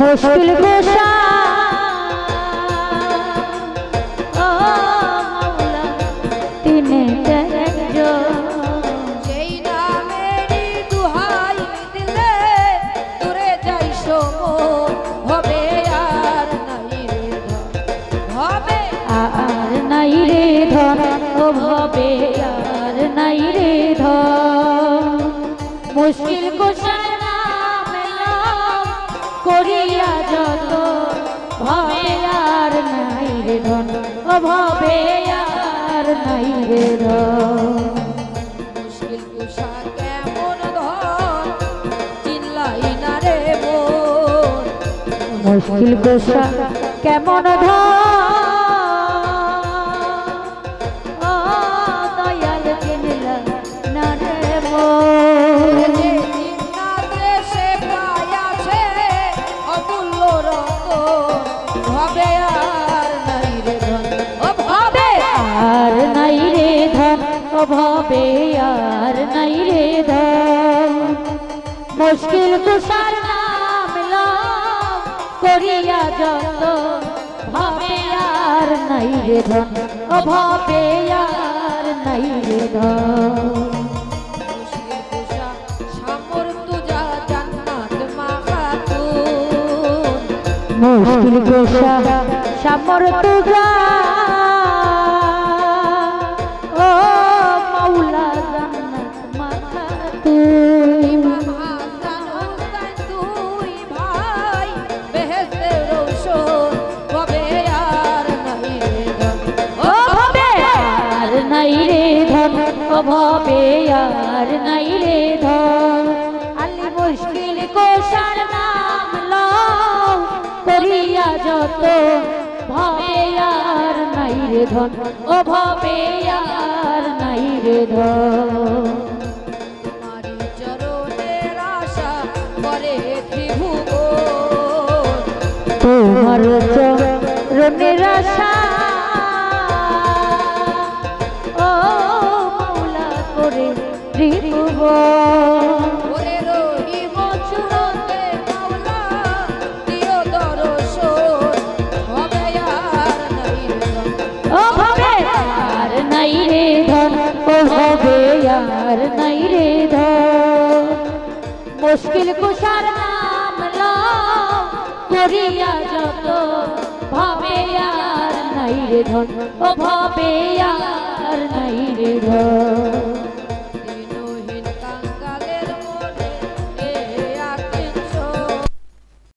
মুশকিল কুশা ও মাওলা তিনি একজন সেই নামেরই দুহাই দিলে দূরে যাই সময় হবে আর নাই রে ধন হবে আর নাই রে ধন ও ভবে আর নাই রে ধন মুশকিল কুশার নাম নাম করিয়া যত ভবে আর নাই রে ধন ও ভবে আর নাই রে ধন মুশকিল কুশা কেমন ধন চিনলাই না রে মোর মুশকিল কুশা কেমন ধন ও দয়াল চিনলা না রে মোর যে জিন্নাতে সে পায়াছে অমূল্য রতন হবে আর নাই রে ধন ও হবে আর নাই রে ধন ও ভবে আর নাই রে ধন মুশকিল কুশার নাম লাম করিয়া যত ভবে আর নাই রে ধন ও ভবে আর নাই রে ধন মুশকিল কুশা সামর্থ্য যা জান্নাত মাখাতুন মুশকিল কুশা সামর্থ্য যা ও মাওলা জান্নাত মাখা তুই ইমাম হাসান হুসাইন দুই ভাই বেহেশতের রৌশন হবে আর নাই রে ধন ও ভবে আর নাই রে ধন ও ভবে আর নাই রে ধন আলি মুশকিল কুশার নাম লও করিয়া যত ভবে আর নাই রে ধন ও ভবে আর নাই রে ধন তোমারি চরণের আশা করে ত্রিভুবন তোমার চরণের আশা ও মাওলা করে ত্রিভুবন ওরে রহিম চূড়াতে মাওলা দিও দর্শন হবে আর নাই রে ধন ও ভবে আর নাই রে ধন ও ভবে আর নাই রে ধন মুশকিল কুশার নাম লও করিয়া যত ভবে আর নাই রে ধন ও ভবে আর নাই রে ধন